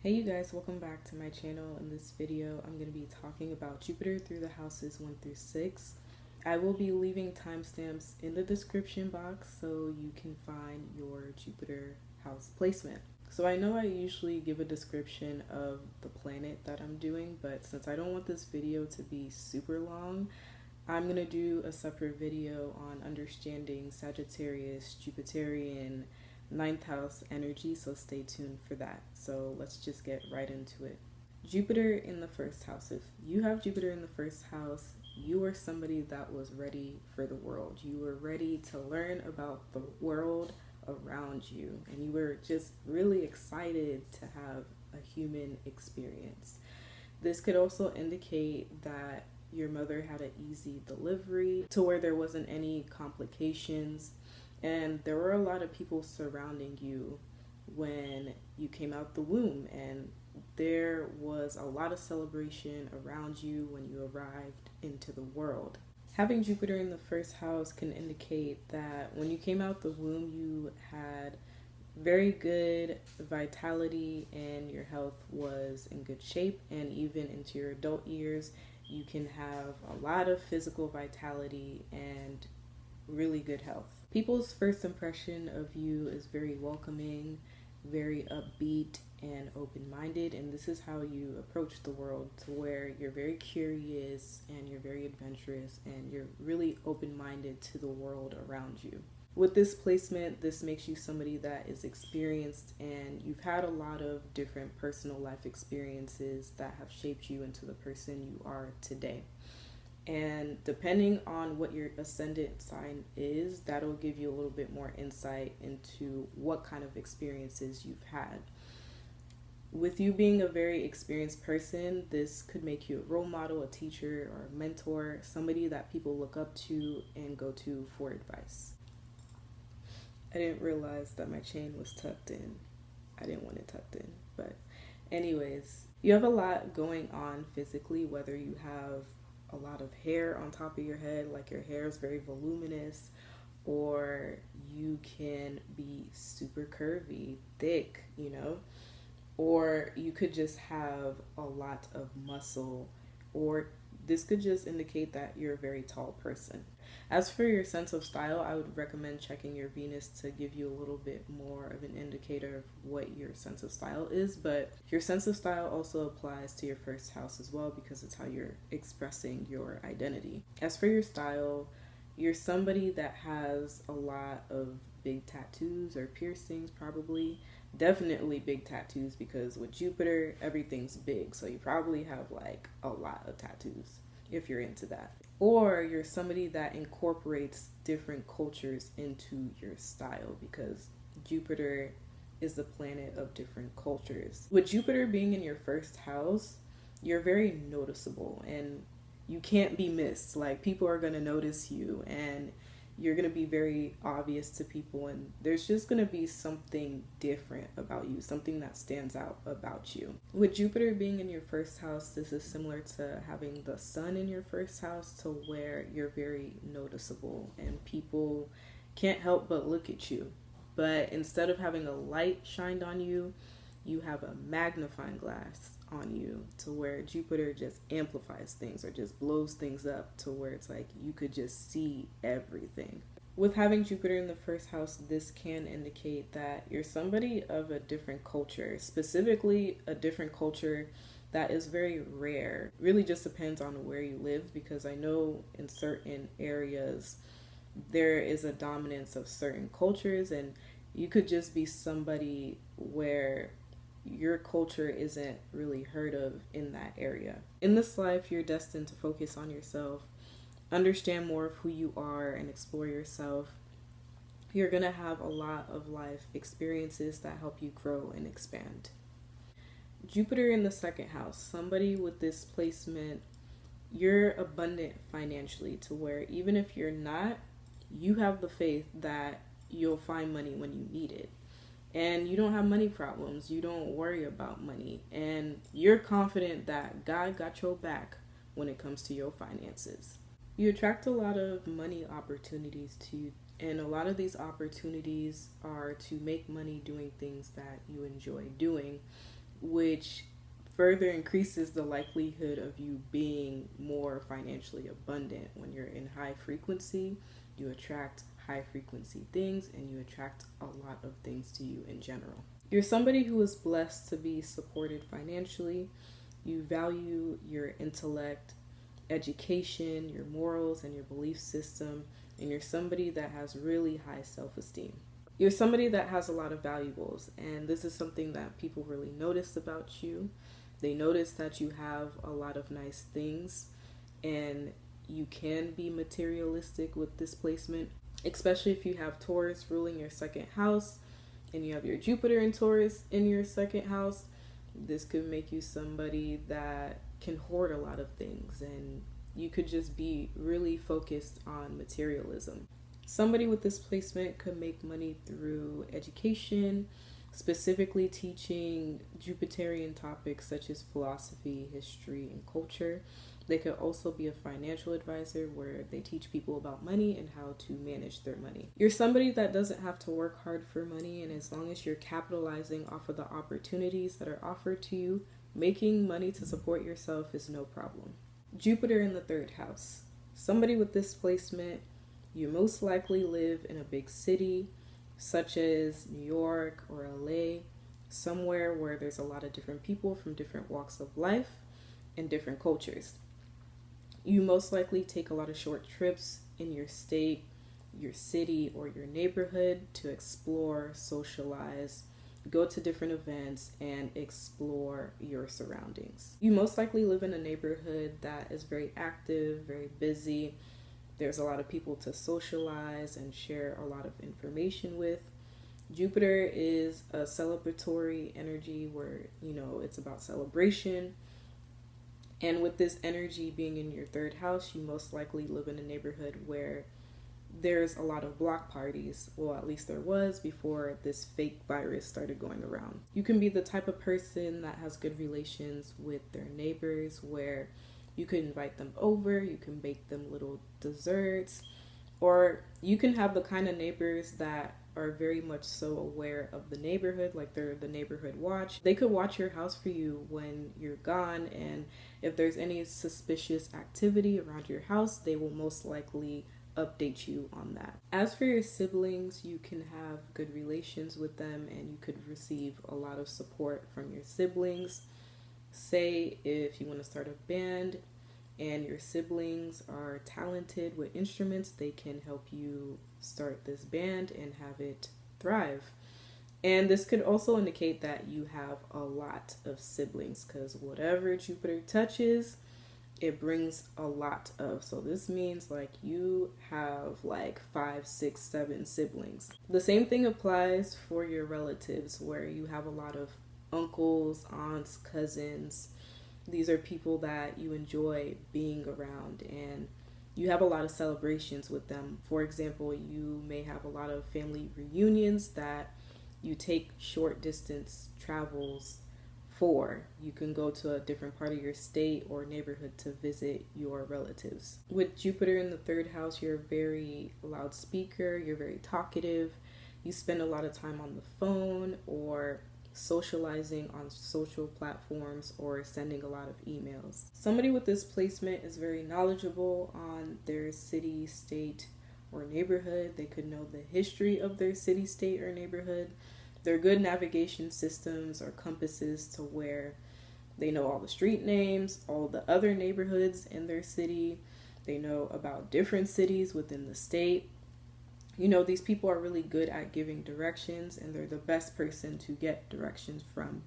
Hey you guys, welcome back to my channel. In this video, I'm going to be talking about Jupiter through the houses 1 through 6. I will be leaving timestamps in the description box so you can find your Jupiter house placement. So I know I usually give a description of the planet that I'm doing, but since I don't want this video to be super long, I'm going to do a separate video on understanding Sagittarius, Jupiterian, ninth house energy, so stay tuned for that. So let's just get right into it. Jupiter in the first house. If you have Jupiter in the first house, you are somebody that was ready for the world. You were ready to learn about the world around you, and you were just really excited to have a human experience. This could also indicate that your mother had an easy delivery to where there wasn't any complications, and there were a lot of people surrounding you when you came out the womb, and there was a lot of celebration around you when you arrived into the world. Having Jupiter in the first house can indicate that when you came out the womb, you had very good vitality and your health was in good shape, and even into your adult years, you can have a lot of physical vitality and really good health. People's first impression of you is very welcoming, very upbeat, and open-minded, and this is how you approach the world, to where you're very curious and you're very adventurous and you're really open-minded to the world around you. With this placement, this makes you somebody that is experienced, and you've had a lot of different personal life experiences that have shaped you into the person you are today. And depending on what your ascendant sign is, that'll give you a little bit more insight into what kind of experiences you've had. With you being a very experienced person, this could make you a role model, a teacher, or a mentor, somebody that people look up to and go to for advice. I didn't realize that my chain was tucked in. I didn't want it tucked in. But anyways, you have a lot going on physically, whether you have a lot of hair on top of your head, like your hair is very voluminous, or you can be super curvy, thick, or you could just have a lot of muscle, or this could just indicate that you're a very tall person. As for your sense of style, I would recommend checking your Venus to give you a little bit more of an indicator of what your sense of style is, but your sense of style also applies to your first house as well, because it's how you're expressing your identity. As for your style, you're somebody that has a lot of big tattoos or piercings, probably. Definitely big tattoos, because with Jupiter, everything's big. So you probably have like a lot of tattoos if you're into that. Or you're somebody that incorporates different cultures into your style, because Jupiter is the planet of different cultures. With Jupiter being in your first house, you're very noticeable and you can't be missed. Like, people are going to notice you, and you're going to be very obvious to people, and there's just going to be something different about you, something that stands out about you. With Jupiter being in your first house, this is similar to having the sun in your first house, to where you're very noticeable and people can't help but look at you. But instead of having a light shined on you, you have a magnifying glass on you, to where Jupiter just amplifies things or just blows things up, to where it's like you could just see everything. With having Jupiter in the first house, this can indicate that you're somebody of a different culture, specifically a different culture that is very rare. Really just depends on where you live, because I know in certain areas there is a dominance of certain cultures, and you could just be somebody where your culture isn't really heard of in that area. In this life, you're destined to focus on yourself, understand more of who you are, and explore yourself. You're going to have a lot of life experiences that help you grow and expand. Jupiter in the second house, somebody with this placement, you're abundant financially, to where even if you're not, you have the faith that you'll find money when you need it. And you don't have money problems. You don't worry about money. And you're confident that God got your back when it comes to your finances. You attract a lot of money opportunities to you, and a lot of these opportunities are to make money doing things that you enjoy doing. which further increases the likelihood of you being more financially abundant. When you're in high frequency, you attract high frequency things and you attract a lot of things to you in general. You're somebody who is blessed to be supported financially. You value your intellect, education, your morals, and your belief system, and you're somebody that has really high self-esteem. You're somebody that has a lot of valuables, and this is something that people really notice about you. They notice that you have a lot of nice things, and you can be materialistic with this placement, especially if you have Taurus ruling your second house and you have your Jupiter in Taurus in your second house. This could make you somebody that can hoard a lot of things, and you could just be really focused on materialism. Somebody with this placement could make money through education, specifically teaching Jupiterian topics such as philosophy, history, and culture. They could also be a financial advisor where they teach people about money and how to manage their money. You're somebody that doesn't have to work hard for money, and as long as you're capitalizing off of the opportunities that are offered to you, making money to support yourself is no problem. Jupiter in the third house. Somebody with this placement, you most likely live in a big city, such as New York or LA, somewhere where there's a lot of different people from different walks of life and different cultures. You most likely take a lot of short trips in your state, your city, or your neighborhood to explore, socialize, go to different events, and explore your surroundings. You most likely live in a neighborhood that is very active, very busy. There's a lot of people to socialize and share a lot of information with. Jupiter is a celebratory energy where, it's about celebration. And with this energy being in your third house, you most likely live in a neighborhood where there's a lot of block parties. Well, at least there was before this fake virus started going around. You can be the type of person that has good relations with their neighbors, where you could invite them over, you can bake them little desserts, or you can have the kind of neighbors that are very much so aware of the neighborhood, like they're the neighborhood watch. They could watch your house for you when you're gone, and if there's any suspicious activity around your house, they will most likely update you on that. As for your siblings, you can have good relations with them and you could receive a lot of support from your siblings. Say if you want to start a band and your siblings are talented with instruments, they can help you start this band and have it thrive. And this could also indicate that you have a lot of siblings, because whatever Jupiter touches, it brings a lot of. So this means like you have like 5, 6, 7 siblings. The same thing applies for your relatives, where you have a lot of uncles, aunts, cousins. These are people that you enjoy being around and you have a lot of celebrations with them. For example, you may have a lot of family reunions that you take short distance travels for. You can go to a different part of your state or neighborhood to visit your relatives. With Jupiter in the third house, you're a very loud speaker, you're very talkative, you spend a lot of time on the phone or socializing on social platforms or sending a lot of emails. Somebody with this placement is very knowledgeable on their city, state, or neighborhood. They could know the history of their city, state, or neighborhood. They're good navigation systems or compasses to where they know all the street names, all the other neighborhoods in their city. They know about different cities within the state. These people are really good at giving directions and they're the best person to get directions from.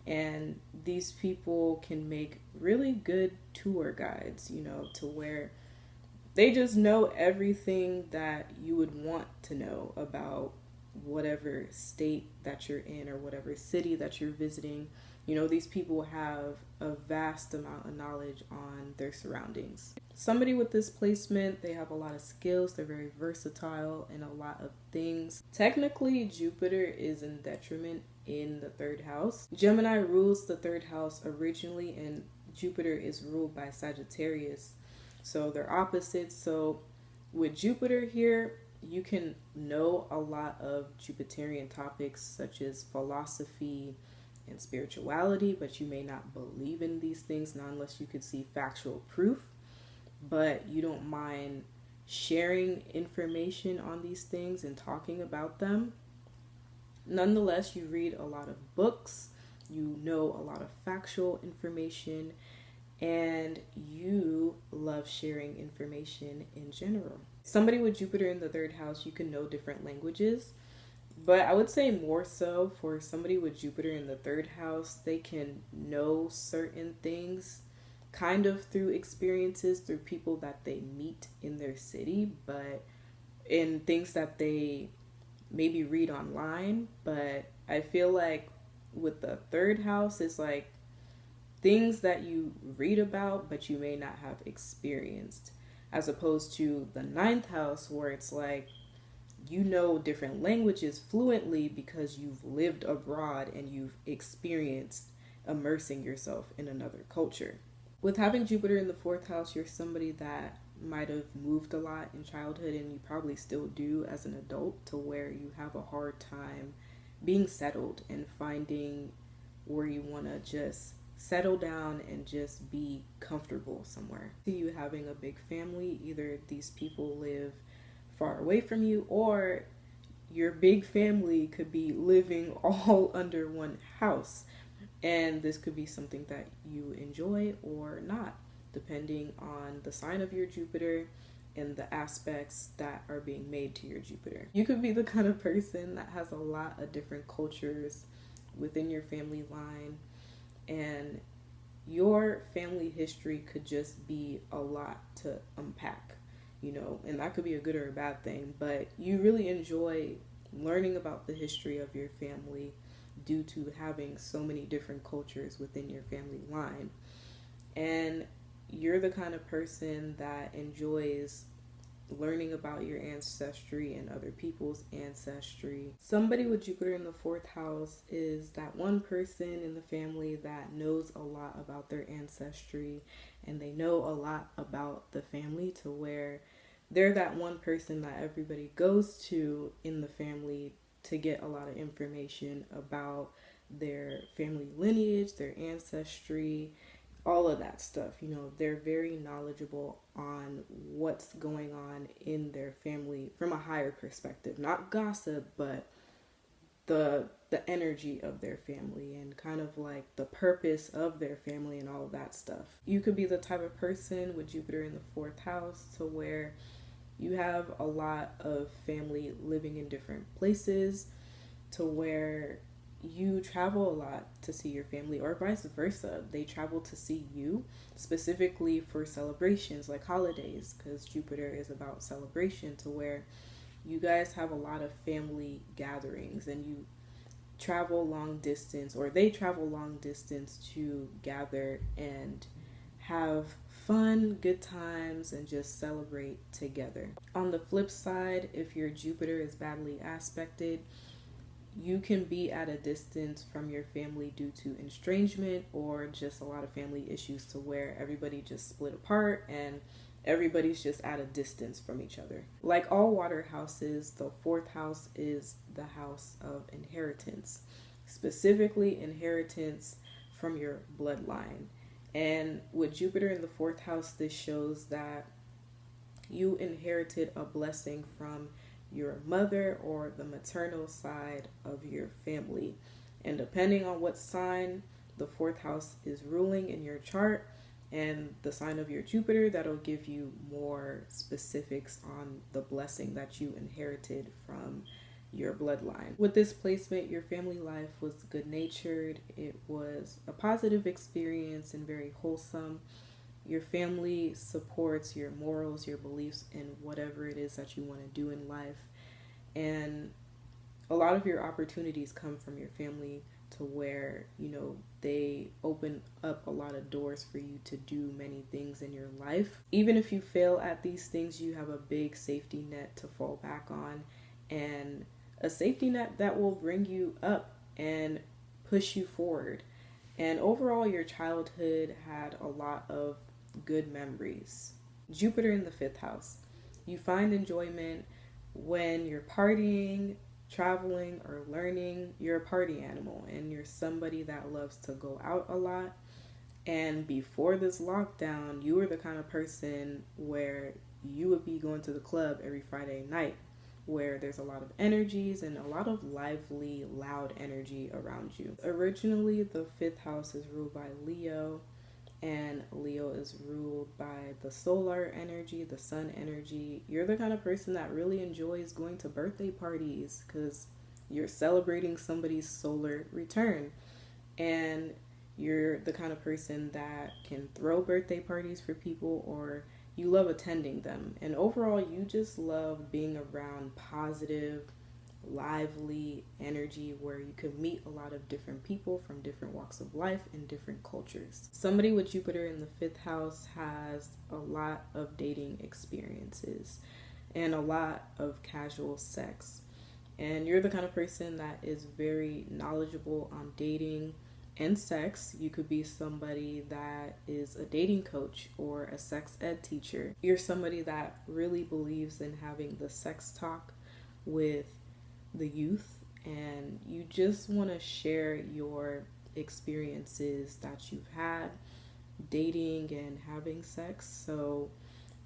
And these people can make really good tour guides, to where they just know everything that you would want to know about whatever state that you're in or whatever city that you're visiting. These people have a vast amount of knowledge on their surroundings. Somebody with this placement, they have a lot of skills. They're very versatile in a lot of things. Technically, Jupiter is in detriment in the third house. Gemini rules the third house originally, and Jupiter is ruled by Sagittarius. So they're opposites. So with Jupiter here, you can know a lot of Jupiterian topics such as philosophy and spirituality, but you may not believe in these things, not unless you could see factual proof. But you don't mind sharing information on these things and talking about them. Nonetheless, you read a lot of books, you know a lot of factual information, and you love sharing information in general. Somebody with Jupiter in the third house, you can know different languages, but I would say more so for somebody with Jupiter in the third house, they can know certain things kind of through experiences, through people that they meet in their city, but in things that they maybe read online. But I feel like with the third house, it's like things that you read about but you may not have experienced, as opposed to the ninth house where it's like you know different languages fluently because you've lived abroad and you've experienced immersing yourself in another culture. With having Jupiter in the fourth house, you're somebody that might have moved a lot in childhood, and you probably still do as an adult, to where you have a hard time being settled and finding where you want to just settle down and just be comfortable somewhere. See you having a big family, either these people live far away from you, or your big family could be living all under one house. And this could be something that you enjoy or not, depending on the sign of your Jupiter and the aspects that are being made to your Jupiter. You could be the kind of person that has a lot of different cultures within your family line, and your family history could just be a lot to unpack, and that could be a good or a bad thing, but you really enjoy learning about the history of your family due to having so many different cultures within your family line. And you're the kind of person that enjoys learning about your ancestry and other people's ancestry. Somebody with Jupiter in the fourth house is that one person in the family that knows a lot about their ancestry, and they know a lot about the family, to where they're that one person that everybody goes to in the family to get a lot of information about their family lineage, their ancestry, all of that stuff. They're very knowledgeable on what's going on in their family from a higher perspective, not gossip, but the energy of their family and kind of like the purpose of their family and all of that stuff. You could be the type of person with Jupiter in the fourth house to where you have a lot of family living in different places, to where you travel a lot to see your family, or vice versa. They travel to see you, specifically for celebrations like holidays, because Jupiter is about celebration, to where you guys have a lot of family gatherings and you travel long distance, or they travel long distance to gather and have fun, good times, and just celebrate together. On the flip side, if your Jupiter is badly aspected, you can be at a distance from your family due to estrangement or just a lot of family issues, to where everybody just split apart and everybody's just at a distance from each other. Like all water houses, the fourth house is the house of inheritance, specifically inheritance from your bloodline. And with Jupiter in the fourth house, this shows that you inherited a blessing from your mother or the maternal side of your family. And depending on what sign the fourth house is ruling in your chart and the sign of your Jupiter, that'll give you more specifics on the blessing that you inherited from your bloodline. With this placement, your family life was good-natured. It was a positive experience and very wholesome. Your family supports your morals, your beliefs, and whatever it is that you want to do in life. And a lot of your opportunities come from your family, to where, they open up a lot of doors for you to do many things in your life. Even if you fail at these things, you have a big safety net to fall back on, and a safety net that will bring you up and push you forward. And overall, your childhood had a lot of good memories. Jupiter in the fifth house. You find enjoyment when you're partying, traveling or learning, you're a party animal and you're somebody that loves to go out a lot. And before this lockdown, you were the kind of person where you would be going to the club every Friday night, where there's a lot of energies and a lot of lively, loud energy around you. Originally, the fifth house is ruled by Leo, and Leo is ruled by the solar energy, the sun energy. You're the kind of person that really enjoys going to birthday parties because you're celebrating somebody's solar return. And you're the kind of person that can throw birthday parties for people, or you love attending them. And overall, you just love being around positive, lively energy where you could meet a lot of different people from different walks of life and different cultures. Somebody with Jupiter in the fifth house has a lot of dating experiences and a lot of casual sex. And you're the kind of person that is very knowledgeable on dating and sex. You could be somebody that is a dating coach or a sex ed teacher. You're somebody that really believes in having the sex talk with the youth, and you just want to share your experiences that you've had dating and having sex. So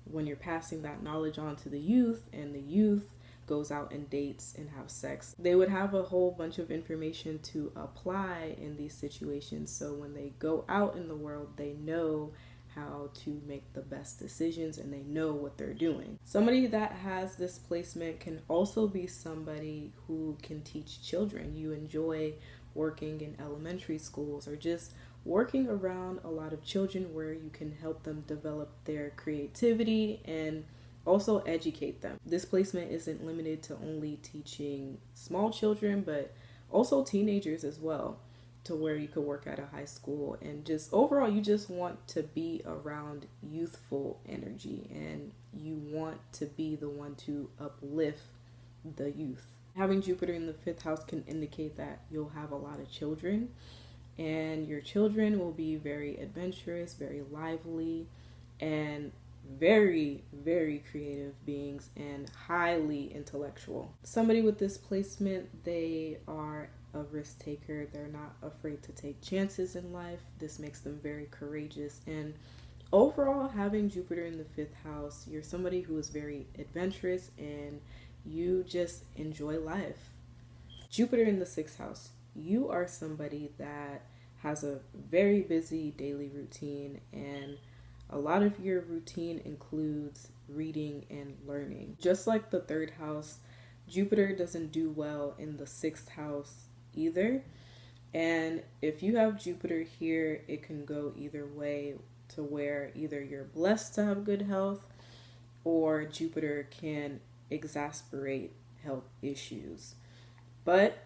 when you're passing that knowledge on to the youth and the youth goes out and dates and have sex, they would have a whole bunch of information to apply in these situations. So when they go out in the world, they know how to make the best decisions and they know what they're doing. Somebody that has this placement can also be somebody who can teach children. You enjoy working in elementary schools or just working around a lot of children where you can help them develop their creativity and also educate them. This placement isn't limited to only teaching small children, but also teenagers as well, to where you could work at a high school. And just overall, you just want to be around youthful energy and you want to be the one to uplift the youth. Having Jupiter in the fifth house can indicate that you'll have a lot of children, and your children will be very adventurous, very lively, and very, very creative beings and highly intellectual. Somebody with this placement, they are a risk taker. They're not afraid to take chances in life. This makes them very courageous. And overall, having Jupiter in the fifth house, you're somebody who is very adventurous and you just enjoy life. Jupiter in the sixth house, you are somebody that has a very busy daily routine, and a lot of your routine includes reading and learning. Just like the third house, Jupiter doesn't do well in the sixth house either. And if you have Jupiter here, it can go either way, to where either you're blessed to have good health or Jupiter can exasperate health issues. But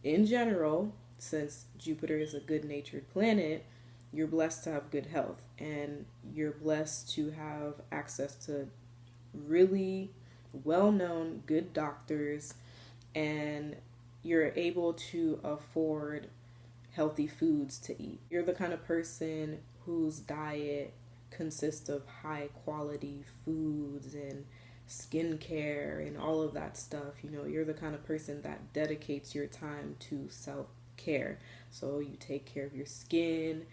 in general, since Jupiter is a good-natured planet, you're blessed to have good health and you're blessed to have access to really well-known good doctors, and you're able to afford healthy foods to eat. You're the kind of person whose diet consists of high quality foods and skincare and all of that stuff. You know, you're the kind of person that dedicates your time to self-care. So you take care of your skin,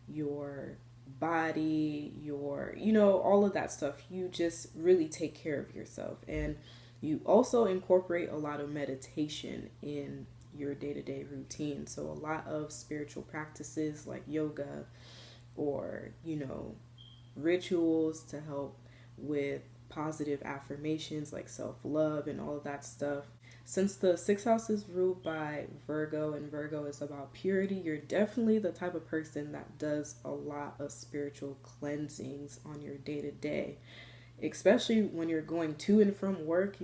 your body, your, all of that stuff. You just really take care of yourself. And you also incorporate a lot of meditation in your day-to-day routine. So a lot of spiritual practices like yoga or, rituals to help with positive affirmations like self-love and all of that stuff. Since the sixth house is ruled by Virgo and Virgo is about purity, you're definitely the type of person that does a lot of spiritual cleansings on your day-to-day, especially when you're going to and from work.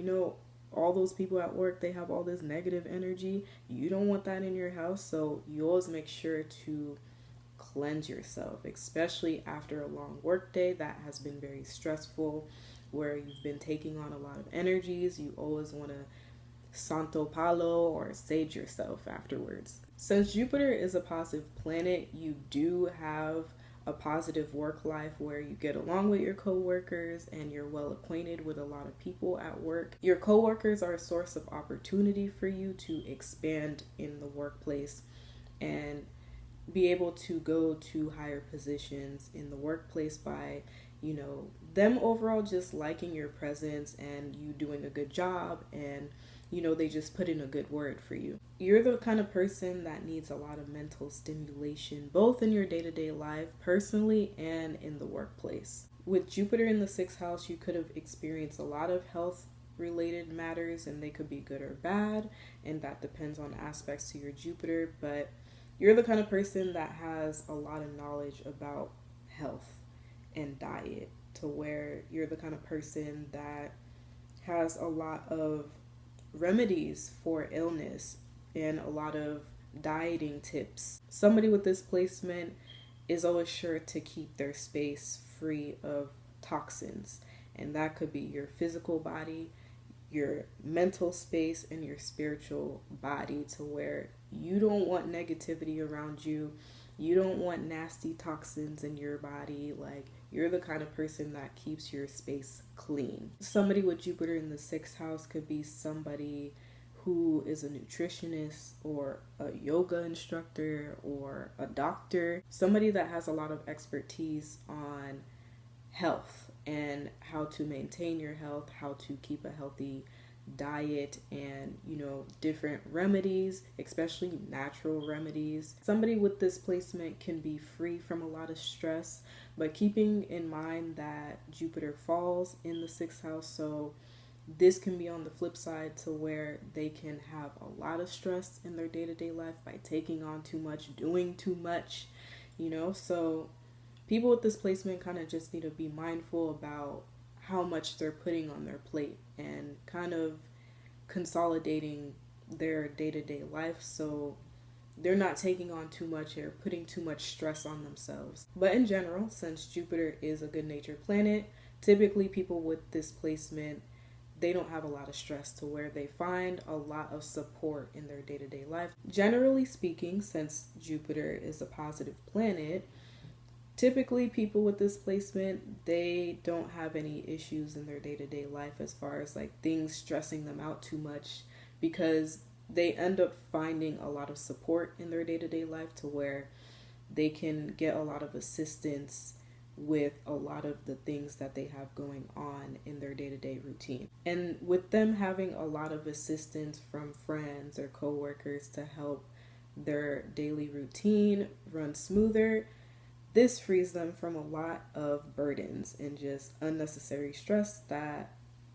All those people at work, they have all this negative energy. You don't want that in your house, so you always make sure to cleanse yourself, especially after a long work day that has been very stressful, where you've been taking on a lot of energies. You always want to Santo Palo or sage yourself afterwards. Since Jupiter is a positive planet, you do have a positive work life where you get along with your coworkers and you're well acquainted with a lot of people at work. Your coworkers are a source of opportunity for you to expand in the workplace and be able to go to higher positions in the workplace by, them overall just liking your presence and you doing a good job, and they just put in a good word for you. You're the kind of person that needs a lot of mental stimulation, both in your day-to-day life, personally, and in the workplace. With Jupiter in the 6th house, you could have experienced a lot of health related matters, and they could be good or bad, and that depends on aspects to your Jupiter. But you're the kind of person that has a lot of knowledge about health and diet, to where you're the kind of person that has a lot of remedies for illness and a lot of dieting tips. Somebody with this placement is always sure to keep their space free of toxins, and that could be your physical body, your mental space, and your spiritual body, to where you don't want negativity around you. You don't want nasty toxins in your body. Like, you're the kind of person that keeps your space clean. Somebody with Jupiter in the 6th house could be somebody who is a nutritionist or a yoga instructor or a doctor. Somebody that has a lot of expertise on health and how to maintain your health, how to keep a healthy diet, and different remedies, especially natural remedies. Somebody with this placement can be free from a lot of stress, but keeping in mind that Jupiter falls in the 6th house, so this can be on the flip side, to where they can have a lot of stress in their day-to-day life by taking on too much, doing too much, so people with this placement kind of just need to be mindful about how much they're putting on their plate and kind of consolidating their day-to-day life, so they're not taking on too much or putting too much stress on themselves. But in general, since Jupiter is a good-natured planet, typically people with this placement, they don't have a lot of stress, to where they find a lot of support in their day-to-day life. Generally speaking, since Jupiter is a positive planet, typically people with this placement, they don't have any issues in their day-to-day life as far as like things stressing them out too much, because they end up finding a lot of support in their day-to-day life, to where they can get a lot of assistance with a lot of the things that they have going on in their day-to-day routine. And with them having a lot of assistance from friends or coworkers to help their daily routine run smoother, this frees them from a lot of burdens and just unnecessary stress that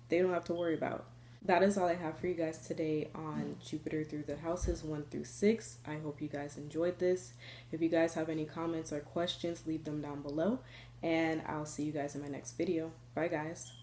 they don't have to worry about. That is all I have for you guys today on Jupiter through the houses 1 through 6. I hope you guys enjoyed this. If you guys have any comments or questions, leave them down below, and I'll see you guys in my next video. Bye guys.